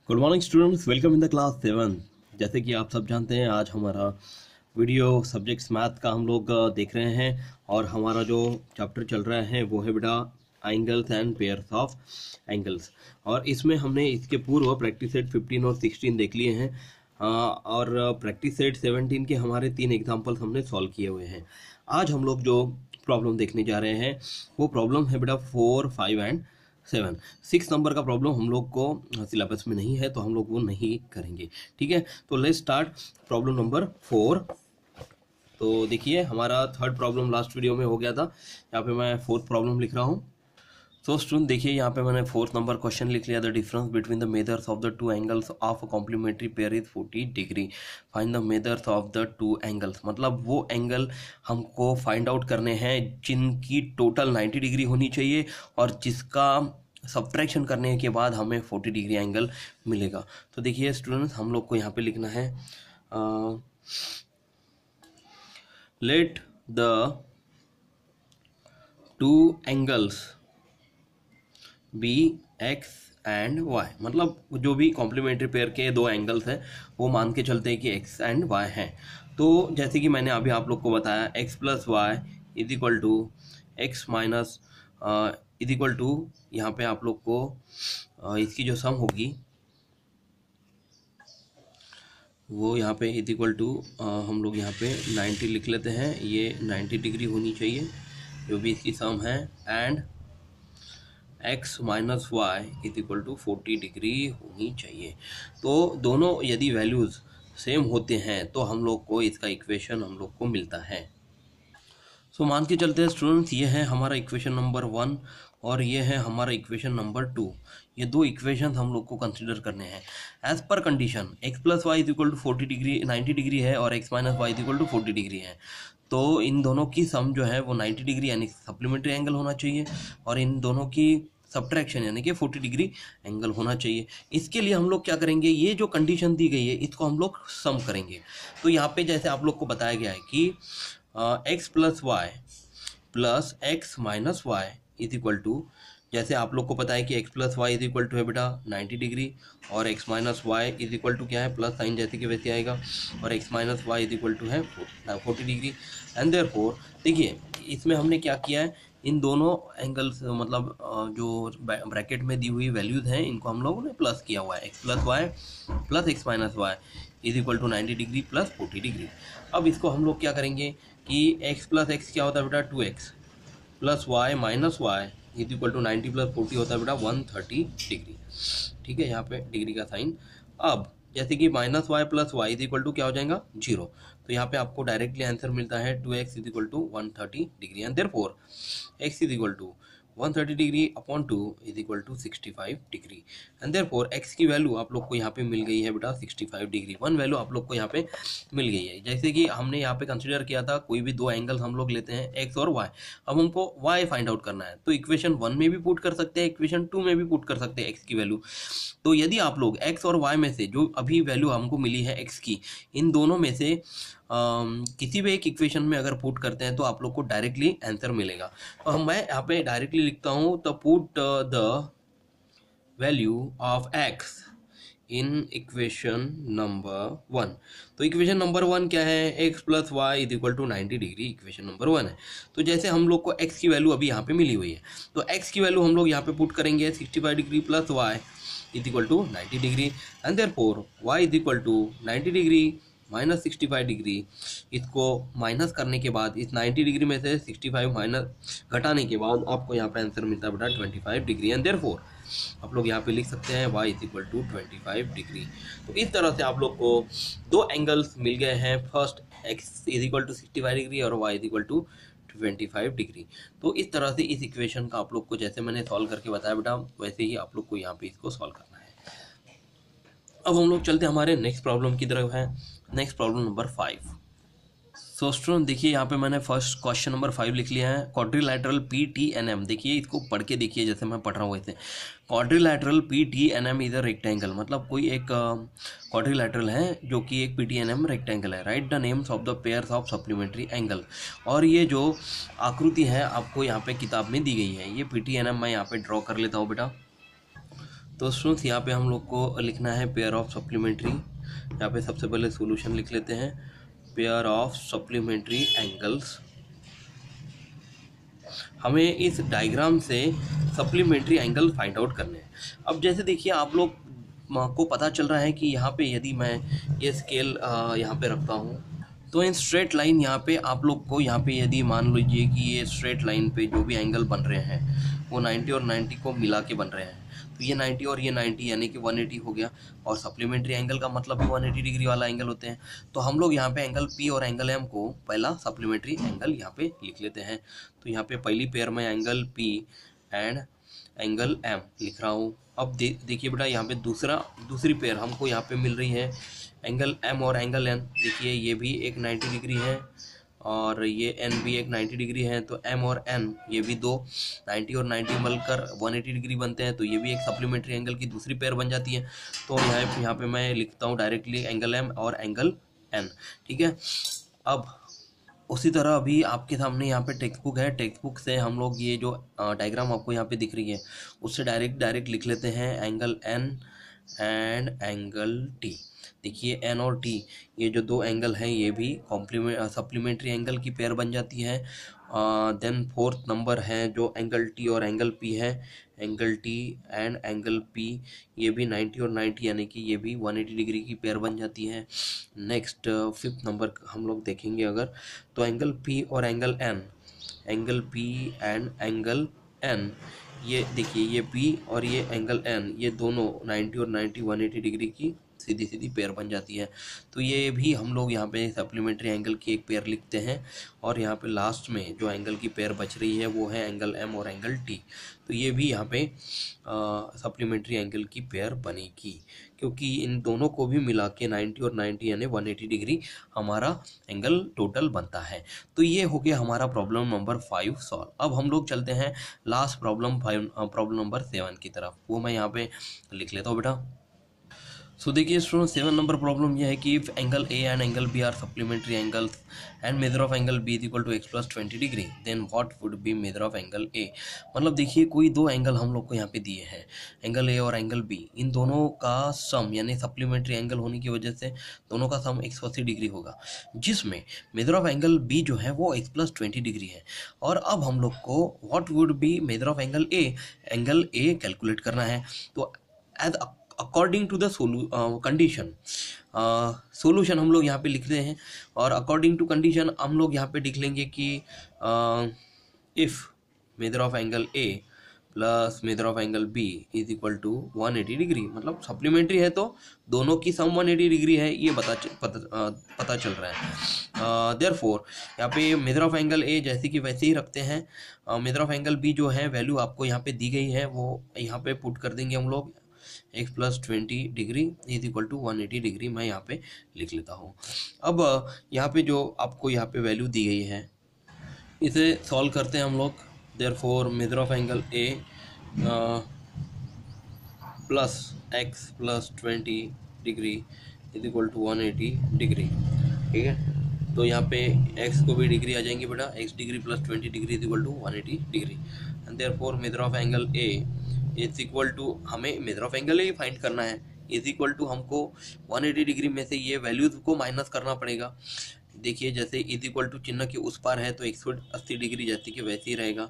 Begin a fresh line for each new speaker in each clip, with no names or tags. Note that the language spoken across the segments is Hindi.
Good morning students, welcome in the class 7। जैसे कि आप सब जानते हैं, आज हमारा वीडियो सब्जेक्ट्स मैथ का हम लोग देख रहे हैं और हमारा जो चैप्टर चल रहा है वो है बेटा angles and pairs of angles. और इसमें हमने इसके पूर्व प्रैक्टिस सेट 15 और 16 देख लिए हैं और प्रैक्टिस सेट 17 के हमारे 3 एग्जाम्पल्स हमने सॉल्व किए हुए हैं। आज हम लोग जो प्रॉब्लम देखने जा रहे हैं वो प्रॉब्लम है बेटा 4, 5 एंड 7। 6 नंबर का प्रॉब्लम हम लोग को सिलेबस में नहीं है तो हम लोग वो नहीं करेंगे। ठीक है, तो लेट्स स्टार्ट प्रॉब्लम नंबर 4। तो देखिए, हमारा थर्ड प्रॉब्लम लास्ट वीडियो में हो गया था, यहाँ पे मैं फोर्थ प्रॉब्लम लिख रहा हूँ। तो स्टूडेंट देखिए, यहाँ पे मैंने फोर्थ नंबर क्वेश्चन लिख लिया। The difference between the measures of the two angles of a complementary pair is 40 degree. Find the measures of the two angles, मतलब वो एंगल हमको फाइंड आउट करने हैं जिनकी टोटल 90 डिग्री होनी चाहिए और जिसका सब्ट्रैक्शन करने के बाद हमें 40 डिग्री एंगल मिलेगा। तो देखिए स्टूडेंट्स, हम लोग को यहाँ पे लिखना है let the two angles be x and y, मतलब जो भी कॉम्प्लीमेंट्री पेयर के दो एंगल्स हैं वो मान के चलते हैं कि एक्स एंड वाई हैं। तो जैसे कि मैंने अभी आप लोग को बताया, x plus y is equal to x minus is equal to, यहाँ पे आप लोग को इसकी जो सम होगी वो यहाँ पे इज इक्वल टू हम लोग यहाँ पे 90 लिख लेते हैं। ये 90 डिग्री होनी चाहिए जो भी इसकी सम है, and x minus y is equal to 40 degree होनी चाहिए। तो दोनों यदि वैल्यूज़ सेम होते हैं तो हम लोग को इसका इक्वेशन हम लोग को मिलता है। सो मान के चलते हैं स्टूडेंट्स, ये है हमारा इक्वेशन नंबर 1 और ये है हमारा इक्वेशन नंबर 2। ये दो इक्वेशन हम लोग को कंसिडर करने हैं as per condition. x plus y is equal to 40 degree 90 degree है और x minus y is equal to 40 degree है। तो इन दोनों की सम जो है वो 90 डिग्री यानी सप्लीमेंट्री एंगल होना चाहिए और इन दोनों की सब्ट्रैक्शन यानी कि 40 डिग्री एंगल होना चाहिए। इसके लिए हम लोग क्या करेंगे, ये जो कंडीशन दी गई है इसको हम लोग सम करेंगे। तो यहाँ पे जैसे आप लोग को बताया गया है कि x plus y plus x minus y is equal to, जैसे आप लोग को पता है कि x plus y is equal to है बेटा 90 डिग्री और x minus y is equal to क्या है, प्लस साइन जैसे कि वैसे आएगा, और x minus y is equal to है 40 डिग्री। एंड देयरफॉर देखिए इसमें हमने क्या किया है, इन दोनों एंगल्स मतलब जो ब्रैकेट में दी हुई वैल्यूज़ हैं इनको हम लोगों ने प्लस किया हुआ है। X plus y plus x minus y is equal to 90 degree plus 40 degree. अब इसको हम लोग क्या करेंगे कि x प्लस एक्स क्या होता है बेटा 2x plus y minus y is equal to 90 plus 40 होता है बेटा 130 डिग्री। ठीक है, यहाँ पे डिग्री का साइन। अब जैसे कि minus y plus y is equal to क्या हो जाएगा 0, तो यहाँ पे आपको डायरेक्टली आंसर मिलता है 2x is equal to 130 degree and therefore x is equal to 130 degree upon 2 is equal to 65 degree and therefore x की वैल्यू आप लोग को यहाँ पे मिल गई है बेटा 65 डिग्री। वन वैल्यू आप लोग को यहाँ पे मिल गई है। जैसे कि हमने यहाँ पे कंसिडर किया था कोई भी दो एंगल्स हम लोग लेते हैं x और y, अब हमको y फाइंड आउट करना है तो इक्वेशन 1 में भी पुट कर सकते हैं, इक्वेशन 2 में भी पुट कर सकते हैं x की वैल्यू। तो यदि आप लोग x और y में से जो अभी वैल्यू हमको मिली है x की, इन दोनों में से किसी भी एक इक्वेशन में अगर पुट करते हैं तो आप लोग को डायरेक्टली आंसर मिलेगा। तो मैं यहाँ पे डायरेक्टली लिखता हूँ, तो put the value of x in equation number 1। तो इक्वेशन नंबर 1 क्या है, x plus y is equal to 90 degree equation number 1 है। तो जैसे हम लोग को x की वैल्यू अभी यहाँ पे मिली हुई है तो x की वैल्यू हम लोग यहाँ पे पुट करेंगे 65 degree plus y is equal to 90 degree and therefore y is equal to 90 degree minus 65 degree. इसको माइनस करने के बाद इस 90 डिग्री में से 65 माइनस घटाने के बाद आपको यहाँ पे आंसर मिलता है बेटा 25 डिग्री एंड देयरफॉर आप लोग यहाँ पे लिख सकते हैं y is equal to 25 degree. तो इस तरह से आप लोग को दो एंगल्स मिल गए हैं, first x is equal to 65 degree और y is equal to 25 degree. तो इस तरह से इस इक्वेशन का आप लोग को जैसे मैंने सॉल्व करके बताया बेटा वैसे ही आप लोग को यहाँ पे इसको सॉल्व करना है। अब हम लोग चलते हैं हमारे नेक्स्ट प्रॉब्लम की तरफ है, next problem number 5। So student देखिए, यहाँ पे मैंने फर्स्ट क्वेश्चन नंबर 5 लिख लिया है, क्वाड्रिलैटरल PTNM। देखिए इसको पढ़ के देखिए जैसे मैं पढ़ रहा हूँ वैसे। Quadrilateral PTNM is a rectangle, मतलब कोई एक क्वाड्रिलैटरल है जो कि एक PTNM रेक्टेंगल है। Right the names of the pairs of supplementary angle. और ये जो आकृति है आपको यहाँ पे किताब में दी गई है, ये PTNM मैं यहाँ पे ड्रॉ कर लेता हूँ बेटा। तो स्टूडेंट्स यहाँ पे हम लोग को लिखना है पेयर ऑफ सप्लीमेंट्री। यहाँ पे सबसे पहले सॉल्यूशन लिख लेते हैं, पेयर ऑफ सप्लीमेंट्री एंगल्स। हमें इस डायग्राम से सप्लीमेंट्री एंगल फाइंड आउट करने हैं। अब जैसे देखिए आप लोग को पता चल रहा है कि यहाँ पे यदि मैं ये स्केल यहाँ पे रखता हूँ तो इन स्ट्रेट लाइन यहाँ पे आप लोग को यहाँ पे यदि मान लीजिए कि ये स्ट्रेट लाइन पे जो भी एंगल बन रहे हैं वो 90 और 90 को मिला के बन रहे हैं, तो ये 90 और ये 90 यानी कि 180 हो गया। और सप्लीमेंट्री एंगल का मतलब भी 180 डिग्री वाला एंगल होते हैं। तो हम लोग यहाँ पे एंगल P और एंगल M को पहला सप्लीमेंट्री एंगल यहाँ पे लिख लेते हैं। तो यहाँ पे पहली पेयर में angle P and angle M लिख रहा हूँ। अब देखिए बेटा यहाँ पे दूसरी पेयर हमको यहाँ पे मिल रही है एंगल M और एंगल N। देखिए ये भी एक 90 डिग्री है और ये N भी एक 90 डिग्री है। तो M और N ये भी दो 90 और 90 मिलकर 180 डिग्री बनते हैं। तो ये भी एक सप्लीमेंट्री एंगल की दूसरी पेयर बन जाती है। तो यहाँ पे मैं लिखता हूँ डायरेक्टली एंगल M और एंगल N। ठीक है। अब उसी तरह अभी आपके सामने यहाँ पे टेक्स्ट बुक है, टेक्स्ट बुक से हम लोग ये जो डायग्राम आपको यहाँ पे दिख रही है उससे डायरेक्ट लिख लेते हैं angle N and angle T। देखिए N और T ये जो दो एंगल हैं ये भी सप्लीमेंट्री एंगल की पेयर बन जाती है। देन फोर्थ नंबर है जो एंगल T और एंगल P है, angle T and angle P ये भी 90 और 90 यानी कि ये भी 180 डिग्री की पेयर बन जाती है। नेक्स्ट फिफ्थ नंबर हम लोग देखेंगे अगर, तो एंगल P और angle N, angle P and angle N ये देखिए ये P और ये एंगल N ये दोनों 90 और 90 180 डिग्री की सीधी पेयर बन जाती है। तो ये भी हम लोग यहाँ पे सप्लीमेंट्री एंगल की एक पेयर लिखते हैं। और यहाँ पे लास्ट में जो एंगल की पेयर बच रही है वो है एंगल M और एंगल T। तो ये भी यहाँ पे सप्लीमेंट्री एंगल की पेयर बनेगी, क्योंकि इन दोनों को भी मिला के 90 और 90 यानी 180 डिग्री हमारा एंगल टोटल बनता है। तो ये हो गया हमारा प्रॉब्लम नंबर 5 सॉल्व। अब हम लोग चलते हैं लास्ट प्रॉब्लम नंबर 7 की तरफ। वो मैं यहाँ पे लिख लेता हूँ बेटा। सो देखिए स्टूडेंट 7 नंबर प्रॉब्लम यह है कि if angle A and angle B are supplementary angles and measure of angle B is equal to x + 20 degree then what would be measure of angle A। मतलब देखिए कोई दो एंगल हम लोग को यहाँ पे दिए हैं, एंगल A और एंगल B, इन दोनों का सम यानी सप्लीमेंट्री एंगल होने की वजह से दोनों का सम 180 डिग्री होगा, जिसमें मेजर ऑफ एंगल B जो है वो x + 20 डिग्री है। और अब हम लोग को what would be measure of angle A calculate करना है। तो as according to the condition solution हम लोग यहाँ पे लिखते हैं। और अकॉर्डिंग टू कंडीशन हम लोग यहाँ पे लिख लेंगे कि if measure of angle A plus measure of angle B is equal to 180 degree, मतलब सप्लीमेंट्री है तो दोनों की सम 180 डिग्री है, ये पता चल रहा है। देयरफॉर यहाँ पे मेजर ऑफ एंगल A जैसे कि वैसे ही रखते हैं। मेजर ऑफ एंगल B जो है वैल्यू आपको यहाँ पे दी गई है वो यहाँ पे पुट कर देंगे हम लोग, x + 20 degree is equal to 180 degree मैं यहाँ पे लिख लेता हूँ। अब यहाँ पे जो आपको यहाँ पे वैल्यू दी गई है इसे सॉल्व करते हैं हम लोग। Therefore measure of angle A plus x + 20 degree is equal to 180 degree. ठीक है, तो यहाँ पे x को भी डिग्री आ जाएंगे बेटा, x degree + 20 degree is equal to 180 degree and therefore measure of angle A is equal to, हमें मेजर ऑफ एंगल ही फाइंड करना है, इज इक्वल टू हमको 180 डिग्री में से ये वैल्यूज को माइनस करना पड़ेगा। देखिए जैसे इज इक्वल टू चिन्ह के उस पार है तो 180 डिग्री जैसे कि वैसे ही रहेगा,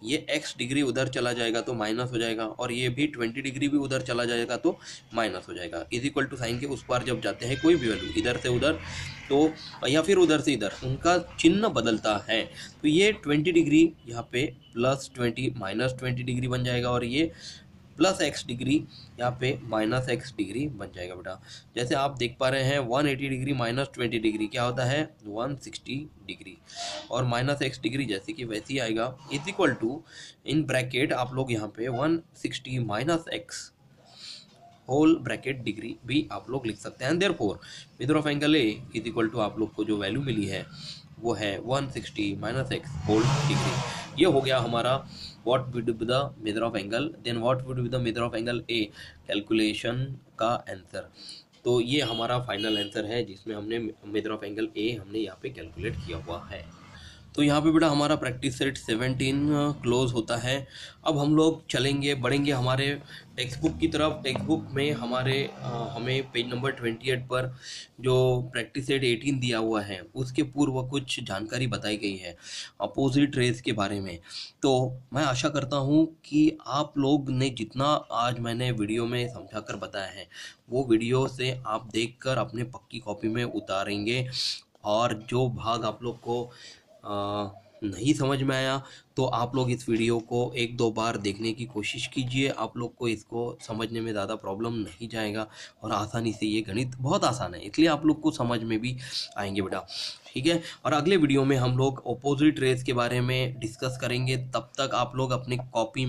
ये x डिग्री उधर चला जाएगा तो माइनस हो जाएगा और ये भी 20 डिग्री भी उधर चला जाएगा तो माइनस हो जाएगा। इज इक्वल टू साइन के उस पार जब जाते हैं कोई भी वैल्यू इधर से उधर तो या फिर उधर से इधर, उनका चिन्ह बदलता है। तो ये 20 डिग्री यहाँ पे +20 -20 डिग्री बन जाएगा और ये +x डिग्री यहाँ पे -x डिग्री बन जाएगा बेटा। जैसे आप देख पा रहे हैं 180 डिग्री -20 डिग्री क्या होता है 160 डिग्री और -x डिग्री जैसे कि वैसे ही आएगा is equal to in bracket आप लोग यहाँ पे 160 - x होल ब्रैकेट डिग्री भी आप लोग लिख सकते हैं। Therefore measure of angle A is equal to आप लोग को जो वैल्यू मिली है वो है 160 - x होल डिग्री। ये हो गया हमारा what would be the measure of angle, then what would be the measure of angle A calculation का आंसर। तो ये हमारा फाइनल आंसर है जिसमें हमने मेजर ऑफ एंगल A हमने यहाँ पे कैलकुलेट किया हुआ है। तो यहाँ पे बेटा हमारा प्रैक्टिस सेट 17 क्लोज होता है। अब हम लोग चलेंगे बढ़ेंगे हमारे टेक्स्ट बुक की तरफ। टेक्स्ट बुक में हमें पेज नंबर 28 पर जो प्रैक्टिस सेट 18 दिया हुआ है उसके पूर्व कुछ जानकारी बताई गई है अपोजिट रेस के बारे में। तो मैं आशा करता हूँ कि आप लोग ने जितना आज मैंने वीडियो में समझा कर बताया है वो वीडियो से आप देखकर अपने पक्की कॉपी में उतारेंगे। और जो भाग आप लोग को नहीं समझ में आया तो आप लोग इस वीडियो को एक दो बार देखने की कोशिश कीजिए। आप लोग को इसको समझने में ज़्यादा प्रॉब्लम नहीं जाएगा और आसानी से ये गणित बहुत आसान है, इसलिए आप लोग को समझ में भी आएंगे बेटा। ठीक है, और अगले वीडियो में हम लोग ऑपोजिट रेस के बारे में डिस्कस करेंगे। तब तक आप लोग अपनी कॉपी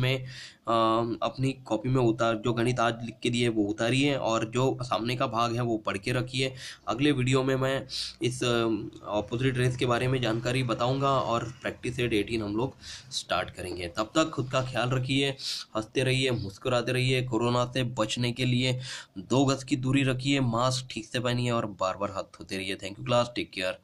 में उतार जो गणित आज लिख के दिए वो उतारिए और जो सामने का भाग है वो पढ़ के रखिए। अगले वीडियो में मैं इस ऑपोजिट रेस के बारे में जानकारी बताऊंगा और प्रैक्टिस सेट 18 हम लोग स्टार्ट करेंगे। तब तक खुद का ख्याल रखिए, हंसते रहिए, मुस्कुराते रहिए। कोरोना से बचने के लिए 2 गज की दूरी रखिए, मास्क ठीक से पहनिए और बार बार हाथ धोते रहिए। Thank you class, take care.